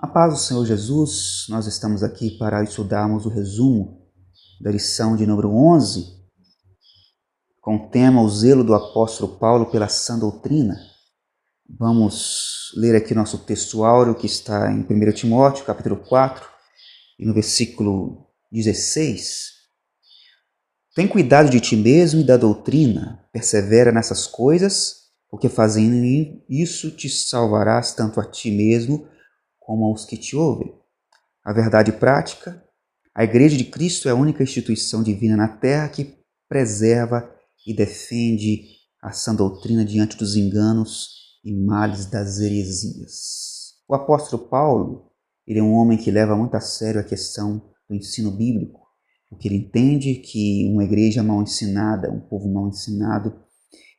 A paz do Senhor Jesus, nós estamos aqui para estudarmos o resumo da lição de número 11, com o tema O Zelo do Apóstolo Paulo pela Sã Doutrina. Vamos ler aqui nosso texto áureo que está em 1 Timóteo, capítulo 4, e no versículo 16. Tem cuidado de ti mesmo e da doutrina, persevera nessas coisas, porque fazendo isso te salvarás tanto a ti mesmo como aos que te ouvem. A verdade prática: a Igreja de Cristo é a única instituição divina na Terra que preserva e defende a sã doutrina diante dos enganos e males das heresias. O apóstolo Paulo, ele é um homem que leva muito a sério a questão do ensino bíblico, porque ele entende que uma igreja mal ensinada, um povo mal ensinado,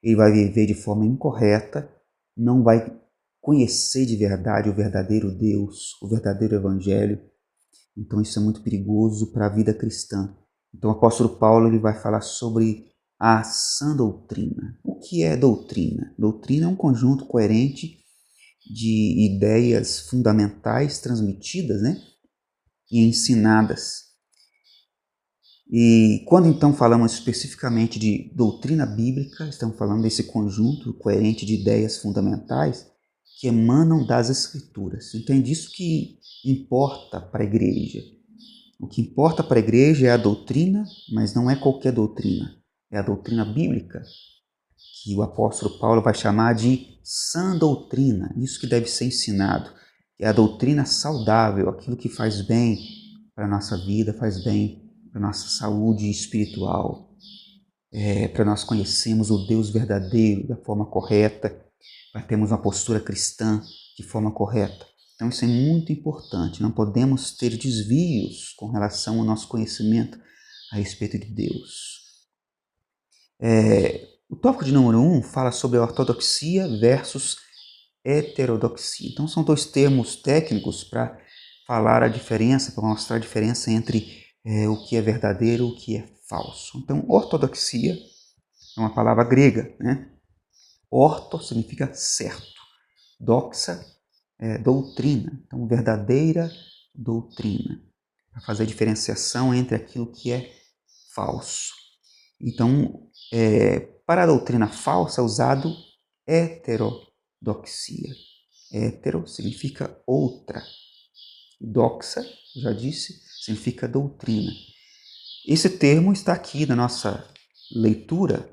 ele vai viver de forma incorreta, não vai conhecer de verdade o verdadeiro Deus, o verdadeiro Evangelho. Então isso é muito perigoso para a vida cristã. Então o apóstolo Paulo ele vai falar sobre a sã doutrina. O que é doutrina? Doutrina é um conjunto coerente de ideias fundamentais transmitidas, e ensinadas. E quando então falamos especificamente de doutrina bíblica, estamos falando desse conjunto coerente de ideias fundamentais que emanam das Escrituras. Então é disso que importa para a igreja. O que importa para a igreja é a doutrina, mas não é qualquer doutrina. É a doutrina bíblica, que o apóstolo Paulo vai chamar de sã doutrina. Isso que deve ser ensinado. É a doutrina saudável, aquilo que faz bem para a nossa vida, faz bem para a nossa saúde espiritual, para nós conhecermos o Deus verdadeiro da forma correta, para termos uma postura cristã de forma correta. Então isso é muito importante, não podemos ter desvios com relação ao nosso conhecimento a respeito de Deus. O tópico de número 1 fala sobre a ortodoxia versus heterodoxia. Então são dois termos técnicos para falar a diferença, para mostrar a diferença entre o que é verdadeiro e o que é falso. Então ortodoxia é uma palavra grega, Orto significa certo, doxa é doutrina, então verdadeira doutrina, para fazer a diferenciação entre aquilo que é falso. Então, para a doutrina falsa é usado heterodoxia. Hetero significa outra, doxa, já disse, significa doutrina. Esse termo está aqui na nossa leitura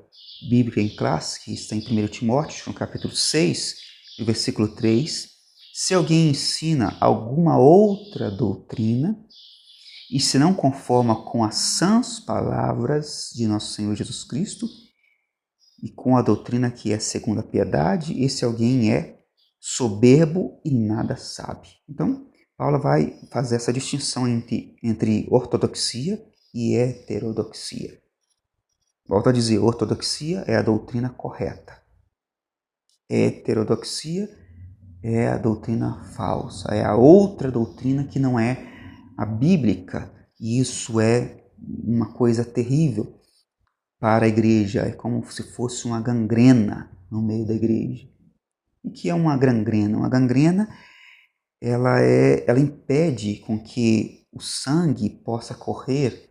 bíblica em classe, que está em 1 Timóteo, no capítulo 6, no versículo 3. Se alguém ensina alguma outra doutrina e se não conforma com as sãs palavras de nosso Senhor Jesus Cristo e com a doutrina que é segundo a piedade, esse alguém é soberbo e nada sabe. Então, Paulo vai fazer essa distinção entre ortodoxia e heterodoxia. Volto a dizer, ortodoxia é a doutrina correta. Heterodoxia é a doutrina falsa, é a outra doutrina que não é a bíblica. E isso é uma coisa terrível para a igreja. É como se fosse uma gangrena no meio da igreja. O que é uma gangrena? Uma gangrena ela impede com que o sangue possa correr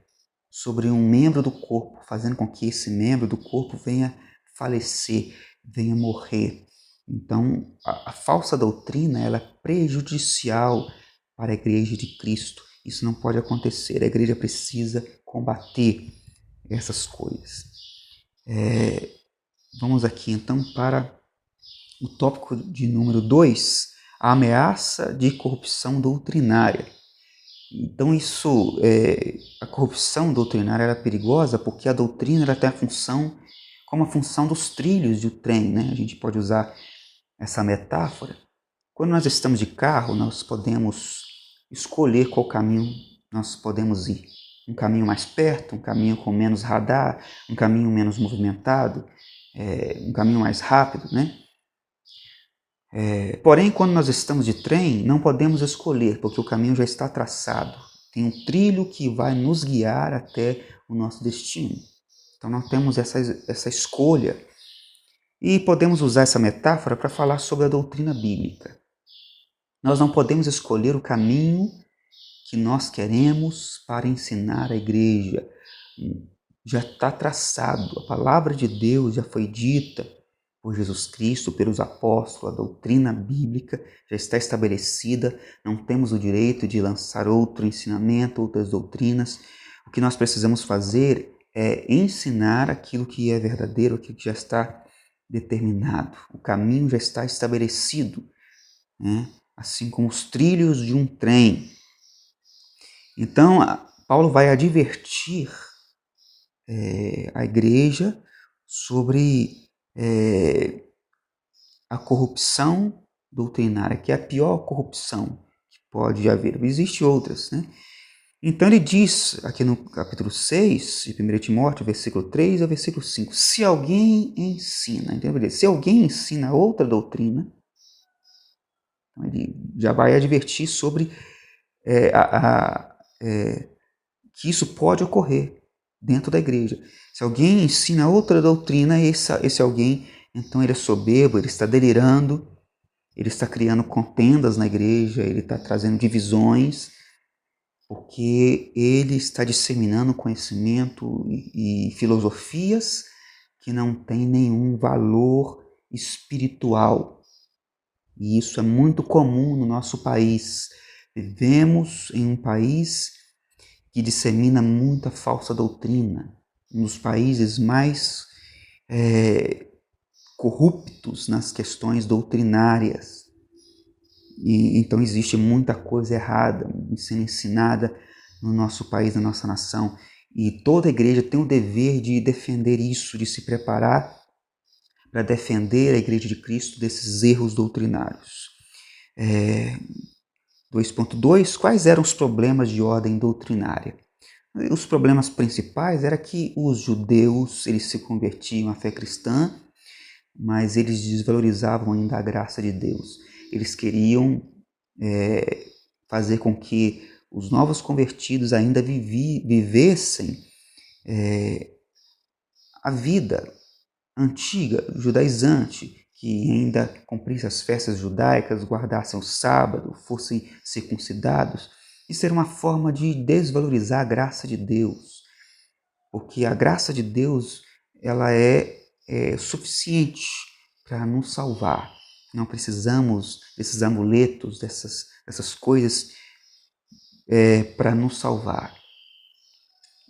sobre um membro do corpo, fazendo com que esse membro do corpo venha falecer, venha morrer. Então, a falsa doutrina ela é prejudicial para a igreja de Cristo. Isso não pode acontecer. A igreja precisa combater essas coisas. Vamos aqui então para o tópico de número 2, a ameaça de corrupção doutrinária. Então a corrupção doutrinária é perigosa porque a doutrina ela tem a função como a função dos trilhos do trem, A gente pode usar essa metáfora. Quando nós estamos de carro, nós podemos escolher qual caminho nós podemos ir. Um caminho mais perto, um caminho com menos radar, um caminho menos movimentado, um caminho mais rápido, Porém, quando nós estamos de trem, não podemos escolher, porque o caminho já está traçado. Tem um trilho que vai nos guiar até o nosso destino. Então, nós temos essa escolha. E podemos usar essa metáfora para falar sobre a doutrina bíblica. Nós não podemos escolher o caminho que nós queremos para ensinar a igreja. Já está traçado, a palavra de Deus já foi dita por Jesus Cristo, pelos apóstolos, a doutrina bíblica já está estabelecida, não temos o direito de lançar outro ensinamento, outras doutrinas. O que nós precisamos fazer é ensinar aquilo que é verdadeiro, aquilo que já está determinado. O caminho já está estabelecido, né? Assim como os trilhos de um trem. Então, Paulo vai advertir a igreja sobre a corrupção doutrinária, que é a pior corrupção que pode haver. Existem outras, né? Então ele diz aqui no capítulo 6 de 1 Timóteo, versículo 3 ao versículo 5, se alguém ensina, entendeu? Se alguém ensina outra doutrina, então ele já vai advertir sobre que isso pode ocorrer dentro da igreja. Se alguém ensina outra doutrina, esse alguém, então ele é soberbo, ele está delirando, ele está criando contendas na igreja, ele está trazendo divisões, porque ele está disseminando conhecimento e filosofias que não têm nenhum valor espiritual. E isso é muito comum no nosso país. Vivemos em um país que dissemina muita falsa doutrina, um dos países mais corruptos nas questões doutrinárias. E, então existe muita coisa errada sendo ensinada no nosso país, na nossa nação. E toda igreja tem o dever de defender isso, de se preparar para defender a igreja de Cristo desses erros doutrinários. 2.2, quais eram os problemas de ordem doutrinária? Os problemas principais era que os judeus eles se convertiam à fé cristã, mas eles desvalorizavam ainda a graça de Deus. Eles queriam fazer com que os novos convertidos ainda vivessem a vida antiga, judaizante, que ainda cumprissem as festas judaicas, guardassem o sábado, fossem circuncidados. Isso era uma forma de desvalorizar a graça de Deus, porque a graça de Deus ela é suficiente para nos salvar. Não precisamos desses amuletos, dessas coisas para nos salvar.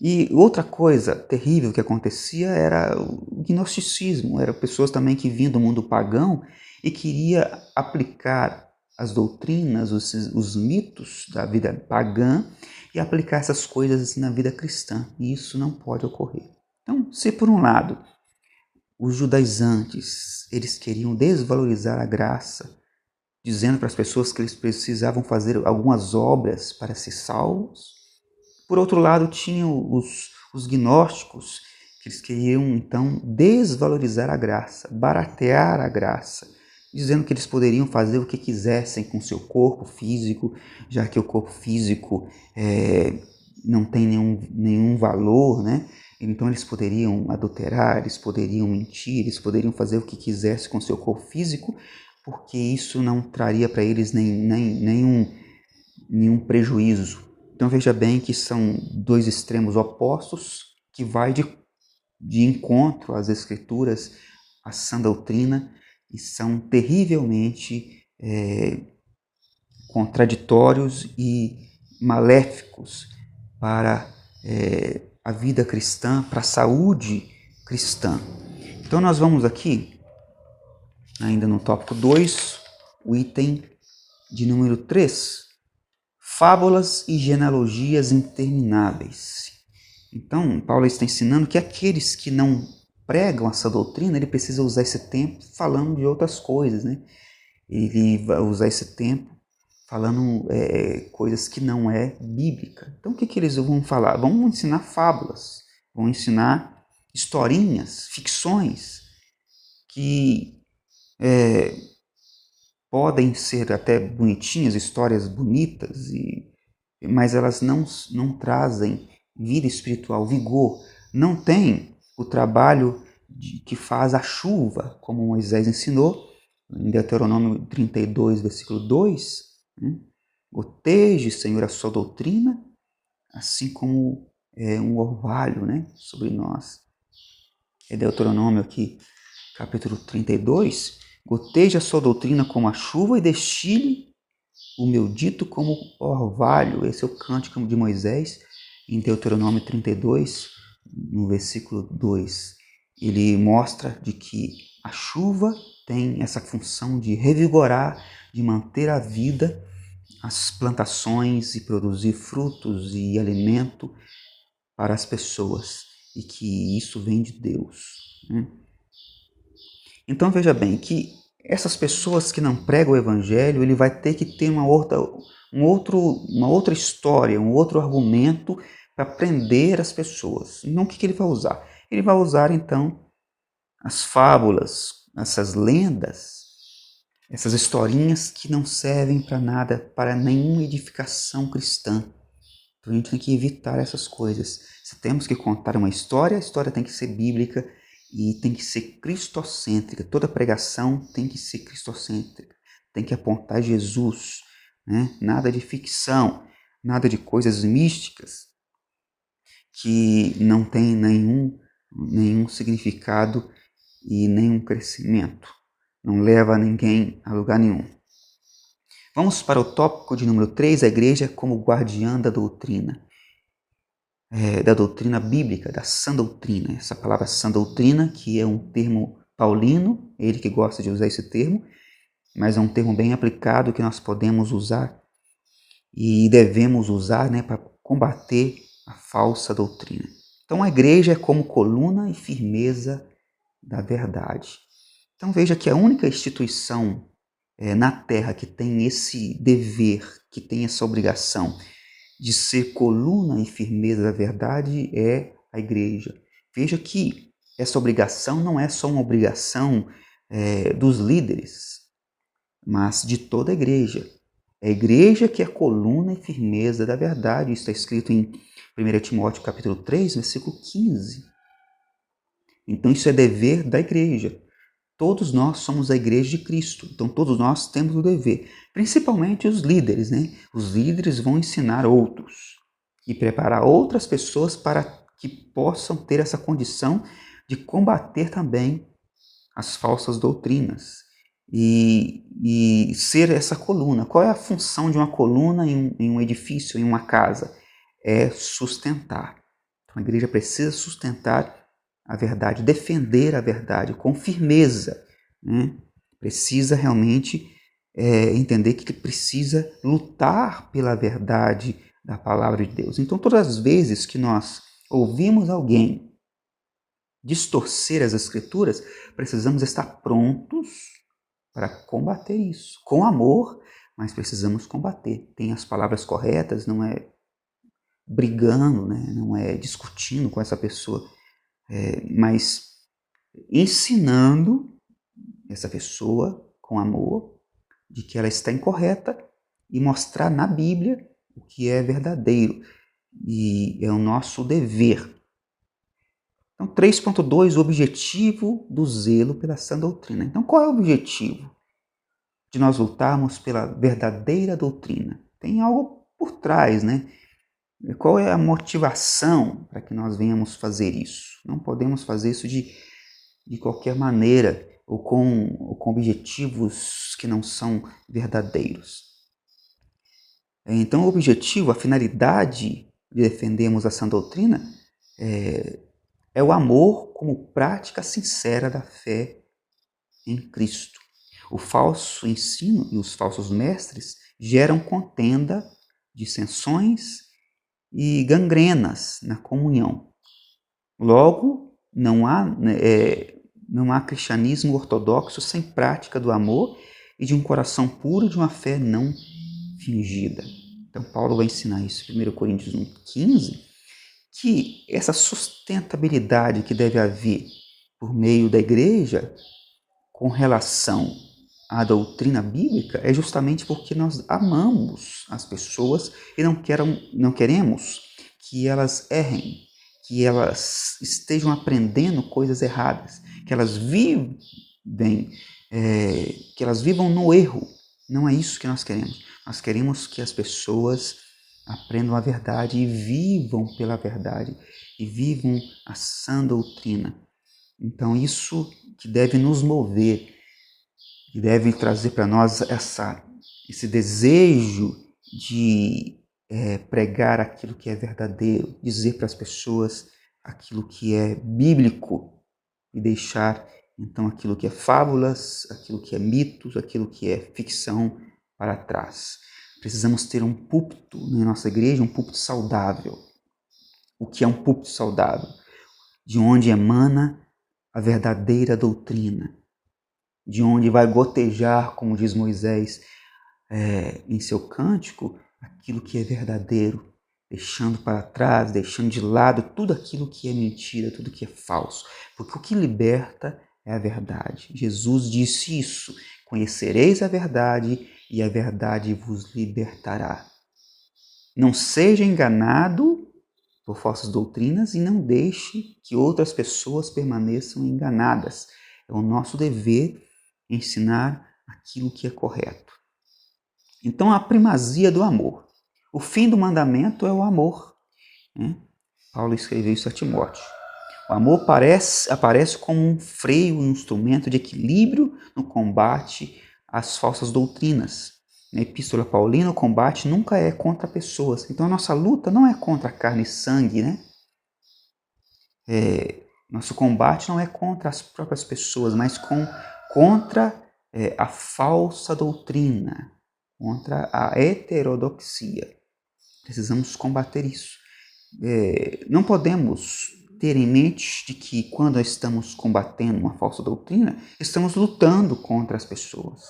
E outra coisa terrível que acontecia era o gnosticismo. Eram pessoas também que vinham do mundo pagão e queria aplicar as doutrinas, os mitos da vida pagã e aplicar essas coisas na vida cristã. E isso não pode ocorrer. Então, se por um lado os judaizantes eles queriam desvalorizar a graça, dizendo para as pessoas que eles precisavam fazer algumas obras para ser salvos, por outro lado, tinham os gnósticos, que eles queriam, então, desvalorizar a graça, baratear a graça, dizendo que eles poderiam fazer o que quisessem com seu corpo físico, já que o corpo físico não tem nenhum valor, né? Então, eles poderiam adulterar, eles poderiam mentir, eles poderiam fazer o que quisessem com seu corpo físico, porque isso não traria para eles nenhum prejuízo. Então veja bem que são dois extremos opostos que vai de encontro às escrituras, à sã doutrina, e são terrivelmente contraditórios e maléficos para a vida cristã, para a saúde cristã. Então nós vamos aqui, ainda no tópico 2, o item de número 3. Fábulas e genealogias intermináveis. Então, Paulo está ensinando que aqueles que não pregam essa doutrina, ele precisa usar esse tempo falando de outras coisas, né? Ele vai usar esse tempo falando coisas que não é bíblica. Então, o que eles vão falar? Vão ensinar fábulas, vão ensinar historinhas, ficções, que podem ser até bonitinhas, histórias bonitas, mas elas não trazem vida espiritual, vigor. Não tem o trabalho que faz a chuva, como Moisés ensinou, em Deuteronômio 32, versículo 2, Goteje, Senhor, a sua doutrina, assim como um orvalho, sobre nós. É Deuteronômio aqui, capítulo 32. Goteje a sua doutrina como a chuva e destile o meu dito como orvalho. Esse é o cântico de Moisés, em Deuteronômio 32, no versículo 2. Ele mostra de que a chuva tem essa função de revigorar, de manter a vida, as plantações e produzir frutos e alimento para as pessoas, e que isso vem de Deus. Então veja bem que essas pessoas que não pregam o evangelho, ele vai ter que ter uma outra história, um outro argumento para prender as pessoas. Então o que ele vai usar? Ele vai usar então as fábulas, essas lendas, essas historinhas que não servem para nada, para nenhuma edificação cristã. Então a gente tem que evitar essas coisas. Se temos que contar uma história, a história tem que ser bíblica e tem que ser cristocêntrica. Toda pregação tem que ser cristocêntrica. Tem que apontar Jesus, Nada de ficção, nada de coisas místicas que não tem nenhum significado e nenhum crescimento. Não leva ninguém a lugar nenhum. Vamos para o tópico de número 3, a igreja como guardiã da doutrina. Da doutrina bíblica, da sã doutrina. Essa palavra sã doutrina, que é um termo paulino, ele que gosta de usar esse termo, mas é um termo bem aplicado que nós podemos usar e devemos usar para combater a falsa doutrina. Então a igreja é como coluna e firmeza da verdade. Então veja que a única instituição na Terra que tem esse dever, que tem essa obrigação de ser coluna e firmeza da verdade é a igreja. Veja que essa obrigação não é só uma obrigação dos líderes, mas de toda a igreja. É a igreja que é a coluna e firmeza da verdade. Isso está escrito em 1 Timóteo capítulo 3, versículo 15. Então isso é dever da igreja. Todos nós somos a igreja de Cristo, então todos nós temos o dever, principalmente os líderes, Os líderes vão ensinar outros e preparar outras pessoas para que possam ter essa condição de combater também as falsas doutrinas e ser essa coluna. Qual é a função de uma coluna em um edifício, em uma casa? É sustentar. Então a igreja precisa sustentar a verdade, defender a verdade com firmeza. Precisa realmente entender que precisa lutar pela verdade da palavra de Deus. Então, todas as vezes que nós ouvimos alguém distorcer as escrituras, precisamos estar prontos para combater isso. Com amor, mas precisamos combater. Tem as palavras corretas, não é brigando, não é discutindo com essa pessoa, mas ensinando essa pessoa com amor de que ela está incorreta e mostrar na Bíblia o que é verdadeiro. E é o nosso dever. Então, 3.2, o objetivo do zelo pela sã doutrina. Então, qual é o objetivo de nós lutarmos pela verdadeira doutrina? Tem algo por trás, Qual é a motivação para que nós venhamos fazer isso? Não podemos fazer isso de qualquer maneira ou com objetivos que não são verdadeiros. Então, o objetivo, a finalidade de defendermos a sã doutrina é o amor como prática sincera da fé em Cristo. O falso ensino e os falsos mestres geram contenda, dissensões e gangrenas na comunhão. Logo, não há cristianismo ortodoxo sem prática do amor e de um coração puro e de uma fé não fingida. Então, Paulo vai ensinar isso em 1 Coríntios 1,15, que essa sustentabilidade que deve haver por meio da igreja com relação à doutrina bíblica é justamente porque nós amamos as pessoas e não queremos que elas errem, que elas estejam aprendendo coisas erradas, que elas vivam no erro. Não é isso que nós queremos. Nós queremos que as pessoas aprendam a verdade e vivam pela verdade, e vivam a sã doutrina. Então isso que deve nos mover, que deve trazer para nós esse desejo de pregar aquilo que é verdadeiro, dizer para as pessoas aquilo que é bíblico e deixar então aquilo que é fábulas, aquilo que é mitos, aquilo que é ficção para trás. Precisamos ter um púlpito na nossa igreja, um púlpito saudável. O que é um púlpito saudável? De onde emana a verdadeira doutrina, de onde vai gotejar, como diz Moisés em seu cântico, aquilo que é verdadeiro, deixando para trás, deixando de lado tudo aquilo que é mentira, tudo que é falso. Porque o que liberta é a verdade. Jesus disse isso: conhecereis a verdade e a verdade vos libertará. Não seja enganado por falsas doutrinas e não deixe que outras pessoas permaneçam enganadas. É o nosso dever ensinar aquilo que é correto. Então, a primazia do amor. O fim do mandamento é o amor. Paulo escreveu isso a Timóteo. O amor aparece como um freio, um instrumento de equilíbrio no combate às falsas doutrinas. Na Epístola Paulina, o combate nunca é contra pessoas. Então, a nossa luta não é contra carne e sangue, Nosso combate não é contra as próprias pessoas, mas contra a falsa doutrina, contra a heterodoxia. Precisamos combater isso. Não podemos ter em mente de que quando estamos combatendo uma falsa doutrina, estamos lutando contra as pessoas.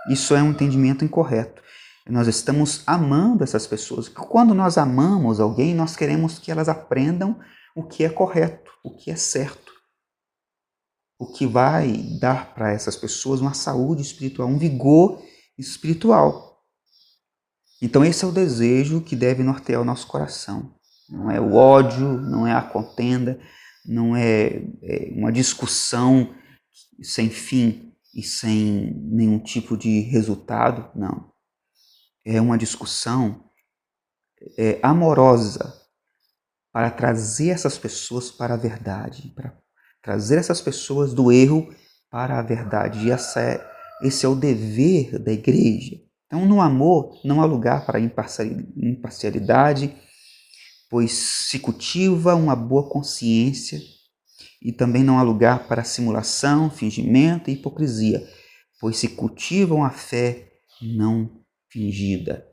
Isso é um entendimento incorreto. Nós estamos amando essas pessoas. Quando nós amamos alguém, nós queremos que elas aprendam o que é correto, o que é certo, o que vai dar para essas pessoas uma saúde espiritual, um vigor espiritual. Então esse é o desejo que deve nortear o nosso coração. Não é o ódio, não é a contenda, não é uma discussão sem fim e sem nenhum tipo de resultado, não. É uma discussão amorosa para trazer essas pessoas para a verdade, para trazer essas pessoas do erro para a verdade. E esse é o dever da igreja. Então, no amor, não há lugar para imparcialidade, pois se cultiva uma boa consciência, e também não há lugar para simulação, fingimento e hipocrisia, pois se cultivam a fé não fingida.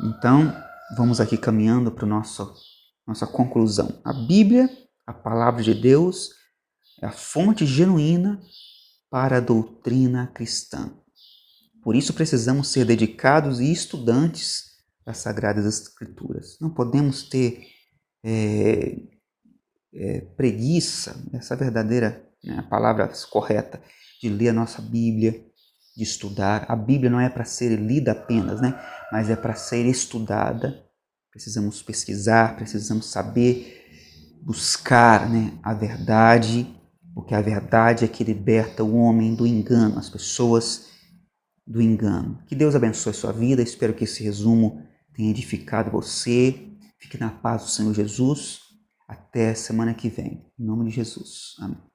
Então, vamos aqui caminhando para a nossa conclusão. A Bíblia, a palavra de Deus, é a fonte genuína para a doutrina cristã. Por isso precisamos ser dedicados e estudantes das Sagradas Escrituras. Não podemos ter preguiça, essa verdadeira a palavra correta, de ler a nossa Bíblia, de estudar. A Bíblia não é para ser lida apenas, mas é para ser estudada. Precisamos pesquisar, precisamos saber, buscar a verdade, porque a verdade é que liberta o homem do engano, as pessoas do engano. Que Deus abençoe a sua vida. Espero que esse resumo tenha edificado você. Fique na paz do Senhor Jesus. Até semana que vem. Em nome de Jesus. Amém.